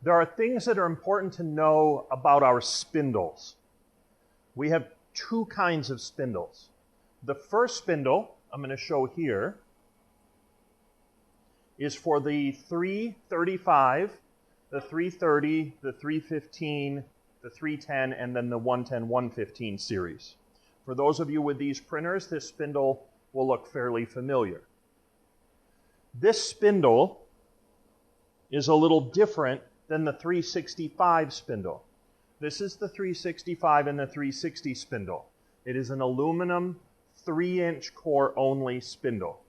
There are things that are important to know about our spindles. We have two kinds of spindles. The first spindle, I'm going to show here, is for the 335, the 330, the 315, the 310, and then the 110, 115 series. For those of you with these printers, this spindle will look fairly familiar. This spindle is a little different than the 365 spindle. This is the 365 and the 360 spindle. It is an aluminum 3-inch core only spindle.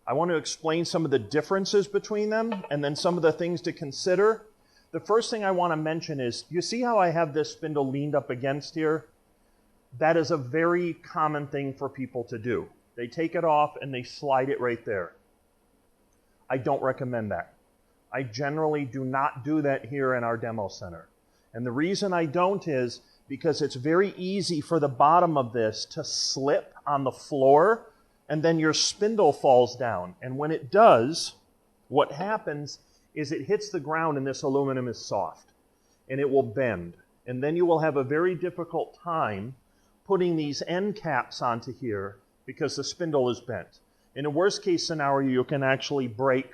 I want to explain some of the differences between them and then some of the things to consider. The first thing I want to mention is, you see how I have this spindle leaned up against here? That is a very common thing for people to do. They take it off and they slide it right there. I don't recommend that. I generally do not do that here in our demo center. And the reason I don't is because it's very easy for the bottom of this to slip on the floor and then your spindle falls down. And when it does, what happens is it hits the ground and this aluminum is soft and it will bend. And then you will have a very difficult time putting these end caps onto here because the spindle is bent. In a worst case scenario, you can actually break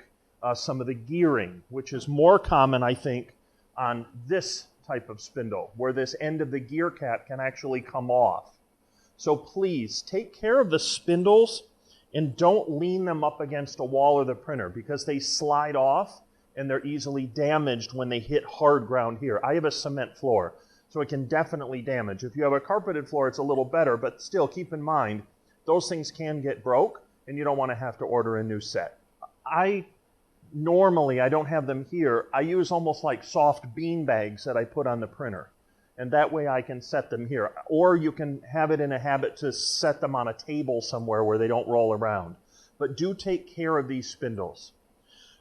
some of the gearing, which is more common, I think, on this type of spindle, where this end of the gear cap can actually come off. So please, take care of the spindles and don't lean them up against a wall or the printer because they slide off and they're easily damaged when they hit hard ground here. I have a cement floor, so it can definitely damage. If you have a carpeted floor, it's a little better, but still keep in mind, those things can get broke and you don't want to have to order a new set. Normally, I don't have them here. I use almost like soft bean bags that I put on the printer. And that way I can set them here. Or you can have it in a habit to set them on a table somewhere where they don't roll around. But do take care of these spindles.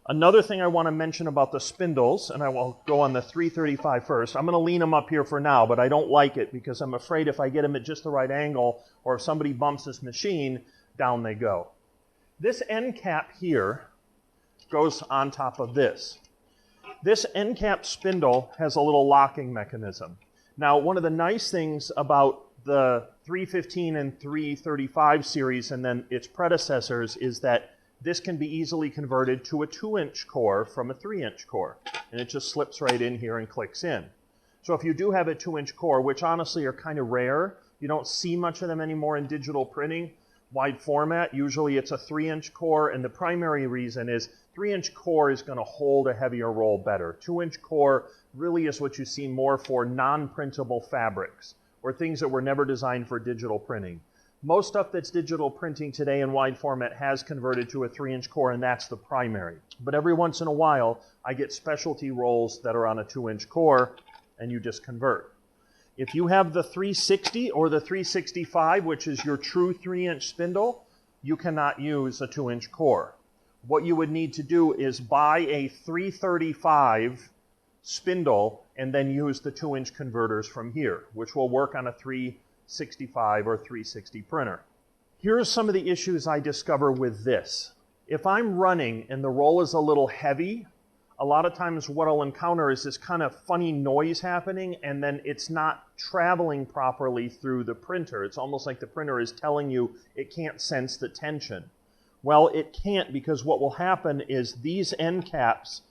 Another thing I want to mention about the spindles, and I will go on the 335 first. I'm going to lean them up here for now, but I don't like it because I'm afraid if I get them at just the right angle, or if somebody bumps this machine, down they go. This end cap here goes on top of this. This end cap spindle has a little locking mechanism. Now, one of the nice things about the 315 and 335 series and then its predecessors is that this can be easily converted to a 2-inch core from a 3-inch core. And it just slips right in here and clicks in. So if you do have a 2-inch core, which honestly are kind of rare, you don't see much of them anymore in digital printing, wide format, usually it's a 3-inch core, and the primary reason is 3-inch core is going to hold a heavier roll better. 2-inch core really is what you see more for non-printable fabrics, or things that were never designed for digital printing. Most stuff that's digital printing today in wide format has converted to a 3-inch core, and that's the primary. But every once in a while, I get specialty rolls that are on a 2-inch core, and you just convert. If you have the 360 or the 365, which is your true 3-inch spindle, you cannot use a 2-inch core. What you would need to do is buy a 335 spindle and then use the 2-inch converters from here, which will work on a 365 or 360 printer. Here's some of the issues I discover with this. If I'm running and the roll is a little heavy, a lot of times what I'll encounter is this kind of funny noise happening and then it's not traveling properly through the printer. It's almost like the printer is telling you it can't sense the tension. Well, it can't, because what will happen is these end caps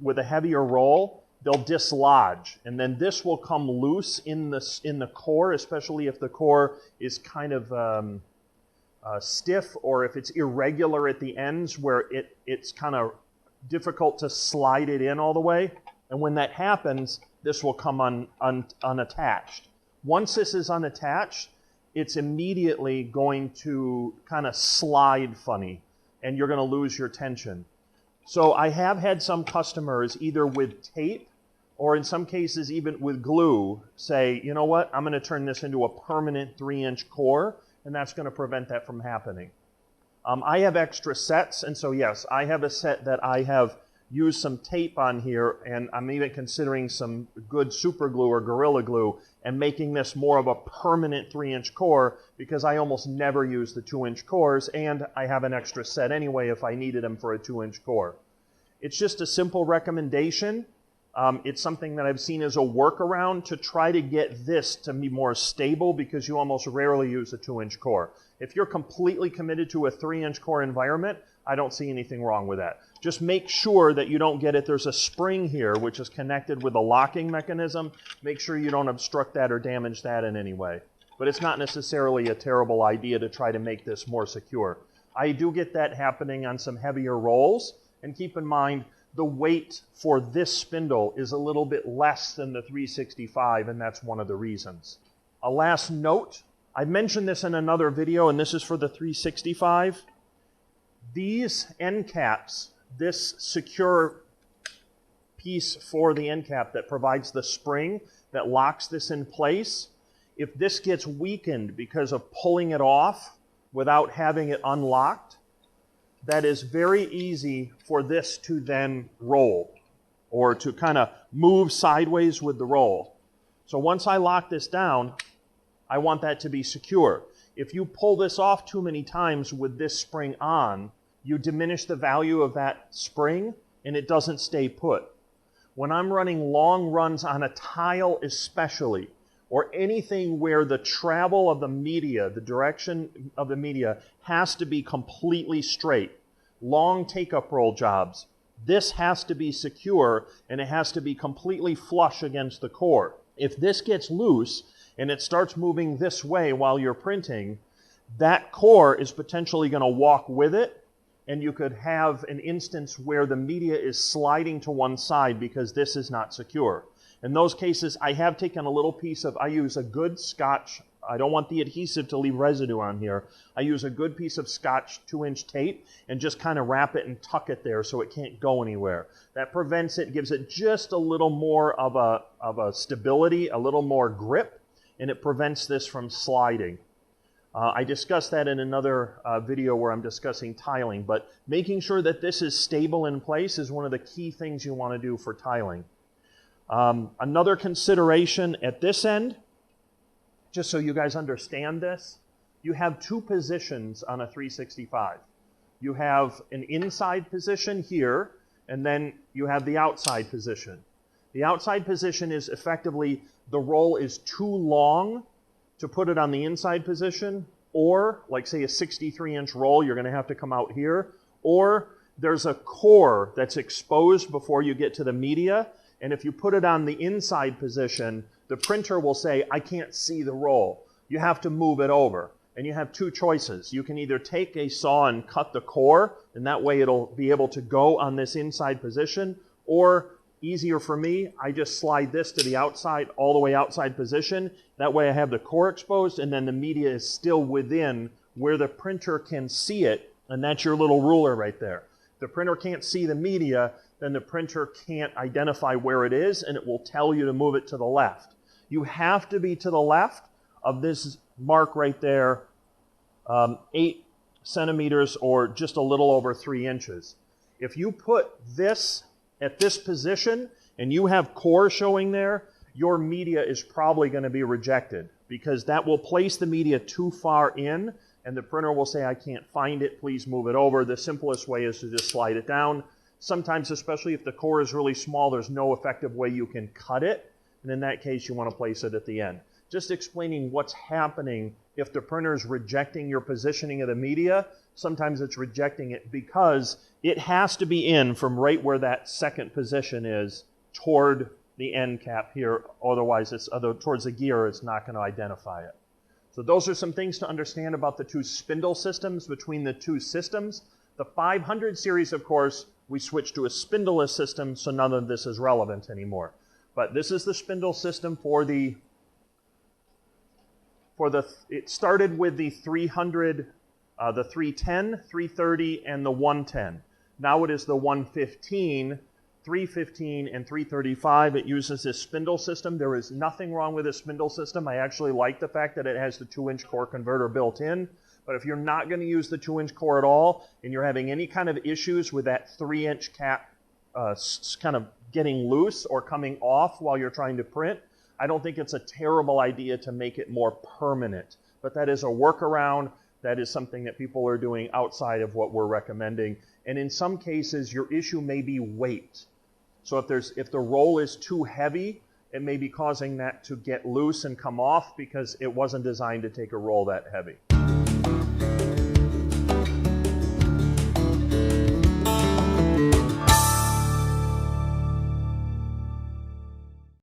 with a heavier roll, they'll dislodge, and then this will come loose in the core, especially if the core is kind of stiff or if it's irregular at the ends where it's kind of difficult to slide it in all the way. And when that happens, this will come unattached. Once this is unattached, it's immediately going to kind of slide funny, and you're going to lose your tension. So I have had some customers, either with tape or in some cases even with glue, say, you know what, I'm going to turn this into a permanent 3-inch core, and that's going to prevent that from happening. I have extra sets, and so yes, I have a set that I have used some tape on here, and I'm even considering some good super glue or Gorilla Glue and making this more of a permanent 3-inch core, because I almost never use the 2-inch cores, and I have an extra set anyway if I needed them for a 2-inch core. It's just a simple recommendation. It's something that I've seen as a workaround to try to get this to be more stable because you almost rarely use a 2-inch core. If you're completely committed to a 3-inch core environment, I don't see anything wrong with that. Just make sure that you don't get it. There's a spring here which is connected with a locking mechanism. Make sure you don't obstruct that or damage that in any way. But it's not necessarily a terrible idea to try to make this more secure. I do get that happening on some heavier rolls, and keep in mind the weight for this spindle is a little bit less than the 365, and that's one of the reasons. A last note, I mentioned this in another video, and this is for the 365. These end caps, this secure piece for the end cap that provides the spring that locks this in place, if this gets weakened because of pulling it off without having it unlocked, that is very easy for this to then roll or to kind of move sideways with the roll. So once I lock this down, I want that to be secure. If you pull this off too many times with this spring on, you diminish the value of that spring and it doesn't stay put. When I'm running long runs on a tile especially, or anything where the travel of the media, the direction of the media has to be completely straight, long take-up roll jobs, this has to be secure and it has to be completely flush against the core. If this gets loose and it starts moving this way while you're printing, that core is potentially going to walk with it, and you could have an instance where the media is sliding to one side because this is not secure. In those cases, I have taken a little piece of, I use a good Scotch, I don't want the adhesive to leave residue on here. I use a good piece of Scotch 2-inch tape and just kind of wrap it and tuck it there so it can't go anywhere. That prevents it, gives it just a little more of a stability, a little more grip, and it prevents this from sliding. I discussed that in another video where I'm discussing tiling, but making sure that this is stable in place is one of the key things you want to do for tiling. Another consideration at this end, just so you guys understand this, you have two positions on a 365. You have an inside position here, and then you have the outside position. The outside position is effectively the roll is too long to put it on the inside position, or like say a 63-inch roll, you're going to have to come out here, or there's a core that's exposed before you get to the media, and if you put it on the inside position, the printer will say, I can't see the roll. You have to move it over. And you have two choices. You can either take a saw and cut the core, and that way it'll be able to go on this inside position, or easier for me, I just slide this to the outside, all the way outside position. That way I have the core exposed, and then the media is still within where the printer can see it, and that's your little ruler right there. If the printer can't see the media, then the printer can't identify where it is, and it will tell you to move it to the left. You have to be to the left of this mark right there, 8 centimeters or just a little over 3 inches. If you put this at this position and you have core showing there, your media is probably going to be rejected because that will place the media too far in, and the printer will say, I can't find it, please move it over. The simplest way is to just slide it down. Sometimes, especially if the core is really small, there's no effective way you can cut it, and in that case you want to place it at the end. Just explaining what's happening if the printer is rejecting your positioning of the media. Sometimes it's rejecting it because it has to be in from right where that second position is toward the end cap here. Otherwise, towards the gear, it's not going to identify it. So those are some things to understand about the two spindle systems between the two systems. The 500 series, of course, we switched to a spindleless system, so none of this is relevant anymore. But this is the spindle system it started with the 300, the 310, 330, and the 110. Now it is the 115, 315, and 335. It uses this spindle system. There is nothing wrong with this spindle system. I actually like the fact that it has the 2-inch core converter built in. But if you're not going to use the 2-inch core at all, and you're having any kind of issues with that 3-inch cap kind of getting loose or coming off while you're trying to print, I don't think it's a terrible idea to make it more permanent. But that is a workaround. That is something that people are doing outside of what we're recommending. And in some cases, your issue may be weight. So if the roll is too heavy, it may be causing that to get loose and come off because it wasn't designed to take a roll that heavy.